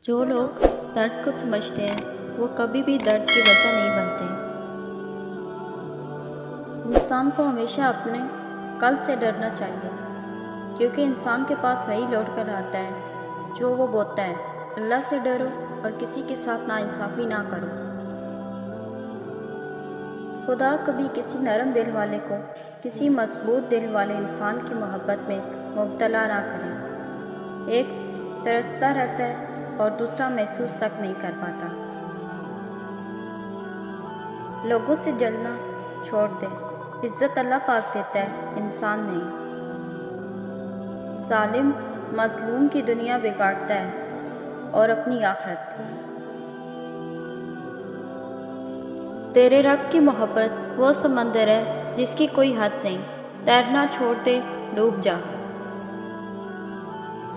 جو لوگ درد کو سمجھتے ہیں وہ کبھی بھی درد کی وجہ نہیں بنتے۔ انسان کو ہمیشہ اپنے کل سے ڈرنا چاہیے، کیونکہ انسان کے پاس وہی لوٹ کر آتا ہے جو وہ بوتا ہے۔ اللہ سے ڈرو اور کسی کے ساتھ ناانصافی نہ کرو۔ خدا کبھی کسی نرم دل والے کو کسی مضبوط دل والے انسان کی محبت میں مبتلا نہ کرے۔ ایک ترستا رہتا ہے اور دوسرا محسوس تک نہیں کر پاتا۔ لوگوں سے جلنا چھوڑ دے، عزت اللہ پاک دیتا ہے، انسان نہیں۔ ظالم مظلوم کی دنیا بگاڑتا ہے اور اپنی آخرت۔ تیرے رب کی محبت وہ سمندر ہے جس کی کوئی حد نہیں، تیرنا چھوڑ دے، ڈوب جا۔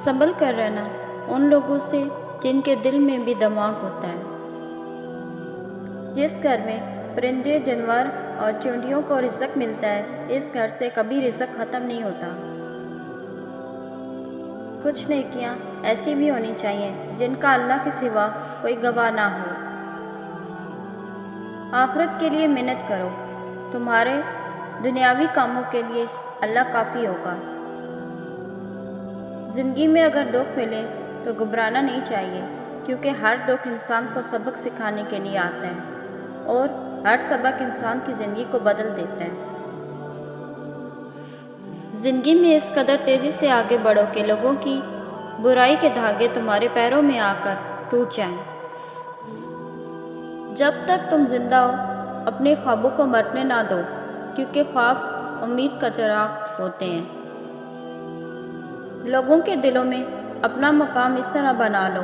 سنبھل کر رہنا ان لوگوں سے جن کے دل میں بھی دماغ ہوتا ہے۔ جس گھر میں پرندے، جانور اور چونٹیوں کو رزق ملتا ہے، اس گھر سے کبھی رزق ختم نہیں ہوتا۔ کچھ نیکیاں ایسی بھی ہونی چاہیے جن کا اللہ کے سوا کوئی گواہ نہ ہو۔ آخرت کے لیے محنت کرو، تمہارے دنیاوی کاموں کے لیے اللہ کافی ہوگا۔ زندگی میں اگر دکھ ملے تو گھبرانا نہیں چاہیے، کیونکہ ہر دکھ انسان کو سبق سکھانے کے لیے آتا ہے اور ہر سبق انسان کی زندگی کو بدل دیتا ہے۔ زندگی میں اس قدر تیزی سے آگے بڑھو کہ لوگوں کی برائی کے دھاگے تمہارے پیروں میں آ کر ٹوٹ جائیں۔ جب تک تم زندہ ہو اپنے خوابوں کو مرنے نہ دو، کیونکہ خواب امید کا چراغ ہوتے ہیں۔ لوگوں کے دلوں میں اپنا مقام اس طرح بنا لو،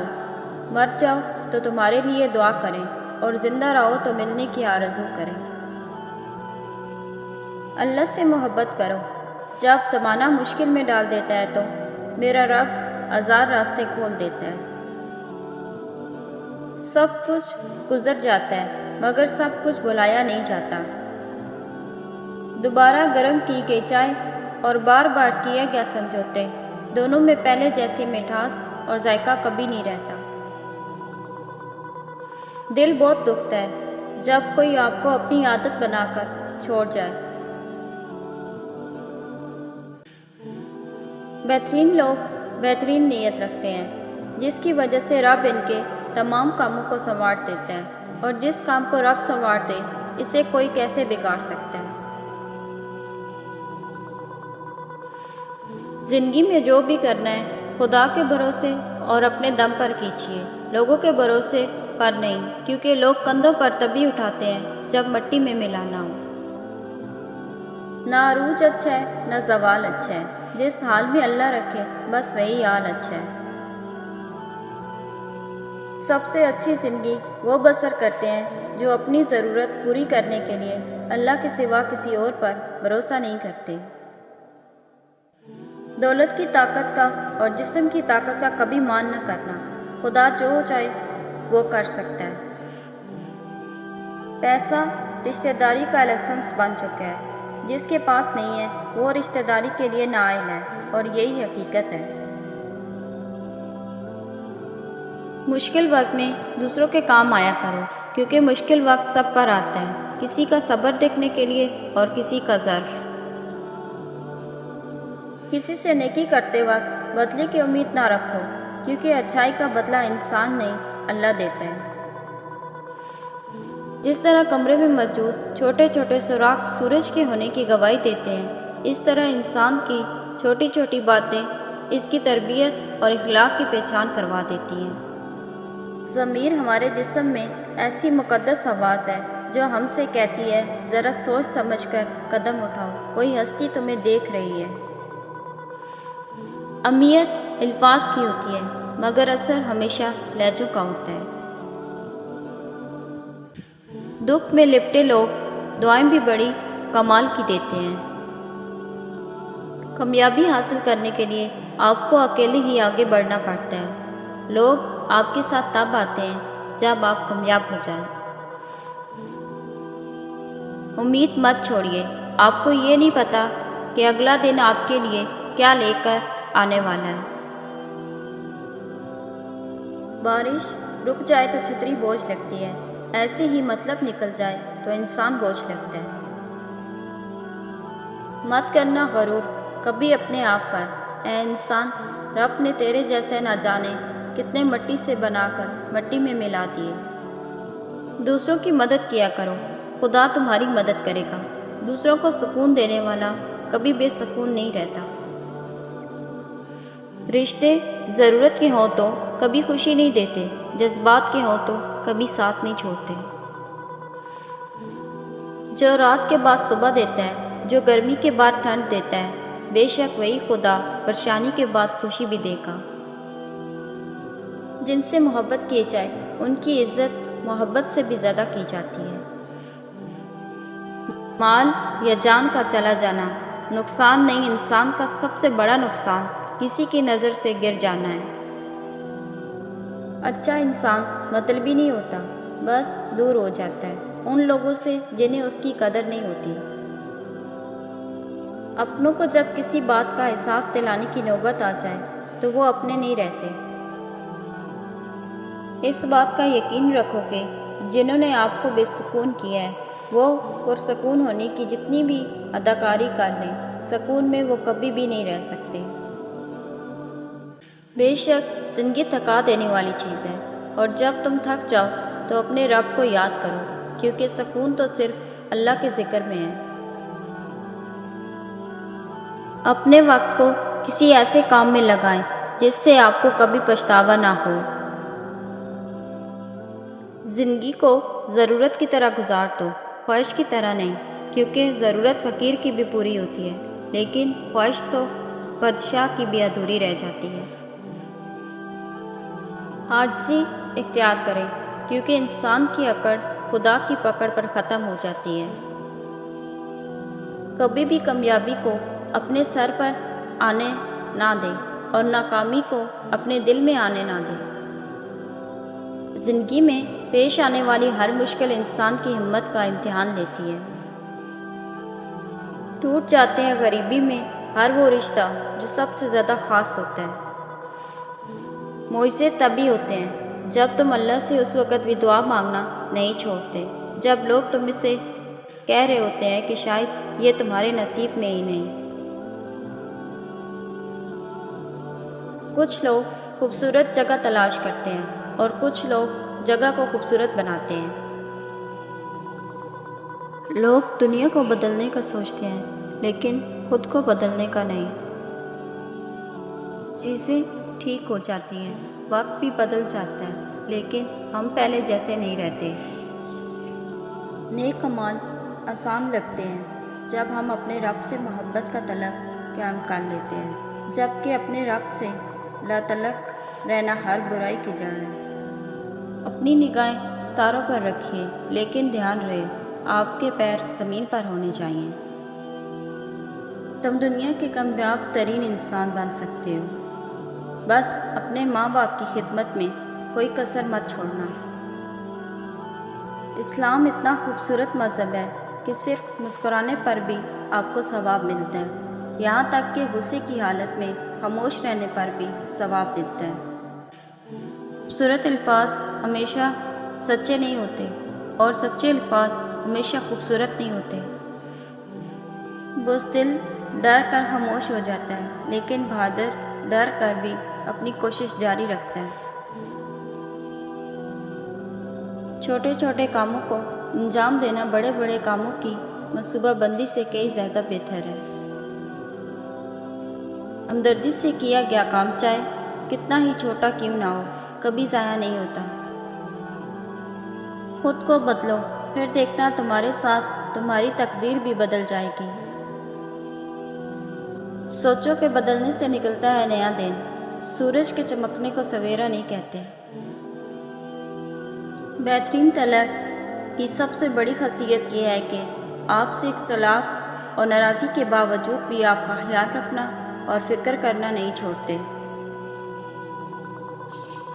مر جاؤ تو تمہارے لیے دعا کریں اور زندہ رہو تو ملنے کی آرزو کریں۔ اللہ سے محبت کرو۔ جب زمانہ مشکل میں ڈال دیتا ہے تو میرا رب ہزار راستے کھول دیتا ہے۔ سب کچھ گزر جاتا ہے مگر سب کچھ بھلایا نہیں جاتا۔ دوبارہ گرم کی گئی چائے اور بار بار کیا گیا سمجھوتے، دونوں میں پہلے جیسی مٹھاس اور ذائقہ کبھی نہیں رہتا۔ دل بہت دکھتا ہے جب کوئی آپ کو اپنی عادت بنا کر چھوڑ جائے۔ بہترین لوگ بہترین نیت رکھتے ہیں، جس کی وجہ سے رب ان کے تمام کاموں کو سنوار دیتا ہے، اور جس کام کو رب سنوار دے اسے کوئی کیسے بگاڑ سکتا ہے۔ زندگی میں جو بھی کرنا ہے خدا کے بھروسے اور اپنے دم پر کیجیے، لوگوں کے بھروسے پر نہیں، کیونکہ لوگ کندھوں پر تبھی اٹھاتے ہیں جب مٹی میں ملانا ہو۔ نہ عروج اچھا ہے نہ زوال اچھا ہے، جس حال میں اللہ رکھے بس وہی حال اچھا ہے۔ سب سے اچھی زندگی وہ بسر کرتے ہیں جو اپنی ضرورت پوری کرنے کے لیے اللہ کے سوا کسی اور پر بھروسہ نہیں کرتے۔ دولت کی طاقت کا اور جسم کی طاقت کا کبھی مان نہ کرنا، خدا جو چاہے وہ کر سکتا ہے۔ پیسہ رشتہ داری کا لائسنس بن چکا ہے، جس کے پاس نہیں ہے وہ رشتہ داری کے لیے نااہل ہے، اور یہی حقیقت ہے۔ مشکل وقت میں دوسروں کے کام آیا کرو، کیونکہ مشکل وقت سب پر آتا ہے، کسی کا صبر دیکھنے کے لیے اور کسی کا ظرف۔ کسی سے نیکی کرتے وقت بدلے کی امید نہ رکھو، کیونکہ اچھائی کا بدلہ انسان نہیں اللہ دیتا ہے۔ جس طرح کمرے میں موجود چھوٹے چھوٹے سوراخ سورج کے ہونے کی گواہی دیتے ہیں، اس طرح انسان کی چھوٹی چھوٹی باتیں اس کی تربیت اور اخلاق کی پہچان کروا دیتی ہیں۔ ضمیر ہمارے جسم میں ایسی مقدس آواز ہے جو ہم سے کہتی ہے، ذرا سوچ سمجھ کر قدم اٹھاؤ، کوئی ہستی تمہیں دیکھ رہی ہے۔ اہمیت الفاظ کی ہوتی ہے مگر اثر ہمیشہ لہجوں کا ہوتا ہے۔ دکھ میں لپٹے لوگ دعائیں بھی بڑی کمال کی دیتے ہیں۔ کامیابی حاصل کرنے کے لیے آپ کو اکیلے ہی آگے بڑھنا پڑتا ہے۔ لوگ آپ کے ساتھ تب آتے ہیں جب آپ کامیاب ہو جائیں۔ امید مت چھوڑیے، آپ کو یہ نہیں پتا کہ اگلا دن آپ کے لیے کیا لے کر آنے والا ہے۔ بارش رک جائے تو چھتری بوجھ لگتی ہے، ایسے ہی مطلب نکل جائے تو انسان بوجھ لگتا ہے۔ مت کرنا غرور کبھی اپنے آپ پر، اے انسان، رب نے تیرے جیسے نہ جانے کتنے مٹی سے بنا کر مٹی میں ملا دیے۔ دوسروں کی مدد کیا کرو، خدا تمہاری مدد کرے گا۔ دوسروں کو سکون دینے والا کبھی بے سکون نہیں رہتا۔ رشتے ضرورت کے ہوں تو کبھی خوشی نہیں دیتے، جذبات کے ہوں تو کبھی ساتھ نہیں چھوڑتے۔ جو رات کے بعد صبح دیتا ہے، جو گرمی کے بعد ٹھنڈ دیتا ہے، بے شک وہی خدا پریشانی کے بعد خوشی بھی دے گا۔ جن سے محبت کی جائے ان کی عزت محبت سے بھی زیادہ کی جاتی ہے۔ مال یا جان کا چلا جانا نقصان نہیں، انسان کا سب سے بڑا نقصان کسی کی نظر سے گر جانا ہے۔ اچھا انسان مطلبی نہیں ہوتا، بس دور ہو جاتا ہے ان لوگوں سے جنہیں اس کی قدر نہیں ہوتی۔ اپنوں کو جب کسی بات کا احساس دلانے کی نوبت آ جائے تو وہ اپنے نہیں رہتے۔ اس بات کا یقین رکھو کہ جنہوں نے آپ کو بے سکون کیا ہے وہ پرسکون ہونے کی جتنی بھی اداکاری کر لیں، سکون میں وہ کبھی بھی نہیں رہ سکتے۔ بے شک زندگی تھکا دینے والی چیز ہے، اور جب تم تھک جاؤ تو اپنے رب کو یاد کرو، کیونکہ سکون تو صرف اللہ کے ذکر میں ہے۔ اپنے وقت کو کسی ایسے کام میں لگائیں جس سے آپ کو کبھی پچھتاوا نہ ہو۔ زندگی کو ضرورت کی طرح گزار دو، خواہش کی طرح نہیں، کیونکہ ضرورت فقیر کی بھی پوری ہوتی ہے، لیکن خواہش تو بادشاہ کی بھی ادھوری رہ جاتی ہے۔ عاجزی اختیار کریں، کیونکہ انسان کی اکڑ خدا کی پکڑ پر ختم ہو جاتی ہے۔ کبھی بھی کامیابی کو اپنے سر پر آنے نہ دیں اور ناکامی کو اپنے دل میں آنے نہ دیں۔ زندگی میں پیش آنے والی ہر مشکل انسان کی ہمت کا امتحان لیتی ہے۔ ٹوٹ جاتے ہیں غریبی میں ہر وہ رشتہ جو سب سے زیادہ خاص ہوتا ہے۔ معجزے تبھی ہوتے ہیں جب تم اللہ سے اس وقت بھی دعا مانگنا نہیں چھوڑتے جب لوگ تم سے کہہ رہے ہوتے ہیں کہ شاید یہ تمہارے نصیب میں ہی نہیں۔ کچھ لوگ خوبصورت جگہ تلاش کرتے ہیں اور کچھ لوگ جگہ کو خوبصورت بناتے ہیں۔ لوگ دنیا کو بدلنے کا سوچتے ہیں لیکن خود کو بدلنے کا نہیں۔ چیزیں ٹھیک ہو جاتی ہیں، وقت بھی بدل جاتا ہے، لیکن ہم پہلے جیسے نہیں رہتے۔ نیک اعمال آسان لگتے ہیں جب ہم اپنے رب سے محبت کا تعلق قائم کر لیتے ہیں، جبکہ اپنے رب سے لا تعلق رہنا ہر برائی کی جڑ ہے۔ اپنی نگاہیں ستاروں پر رکھیے، لیکن دھیان رہے آپ کے پیر زمین پر ہونے چاہیے۔ تم دنیا کے کامیاب ترین انسان بن سکتے ہو، بس اپنے ماں باپ کی خدمت میں کوئی کسر مت چھوڑنا۔ اسلام اتنا خوبصورت مذہب ہے کہ صرف مسکرانے پر بھی آپ کو ثواب ملتا ہے، یہاں تک کہ غصے کی حالت میں خاموش رہنے پر بھی ثواب ملتا ہے۔ خوبصورت الفاظ ہمیشہ سچے نہیں ہوتے اور سچے الفاظ ہمیشہ خوبصورت نہیں ہوتے۔ بزدل ڈر کر خاموش ہو جاتا ہے، لیکن بہادر ڈر کر بھی اپنی کوشش جاری رکھتا ہے۔ چھوٹے چھوٹے کاموں کو انجام دینا بڑے بڑے کاموں کی منصوبہ بندی سے کئی زیادہ بہتر ہے۔ ہمدردی سے کیا گیا کام چاہے کتنا ہی چھوٹا کیوں نہ ہو، کبھی ضائع نہیں ہوتا۔ خود کو بدلو، پھر دیکھنا تمہارے ساتھ تمہاری تقدیر بھی بدل جائے گی۔ سوچو کہ بدلنے سے نکلتا ہے نیا دن، سورج کے چمکنے کو سویرا نہیں کہتے۔ بہترین طلاق کی سب سے بڑی خاصیت یہ ہے کہ آپ سے اختلاف اور ناراضی کے باوجود بھی آپ کا خیال رکھنا اور فکر کرنا نہیں چھوڑتے۔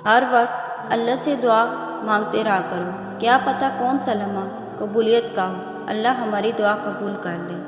ہر وقت اللہ سے دعا مانگتے رہا کرو، کیا پتہ کون سا لمحہ قبولیت کا ہو۔ اللہ ہماری دعا قبول کر لے۔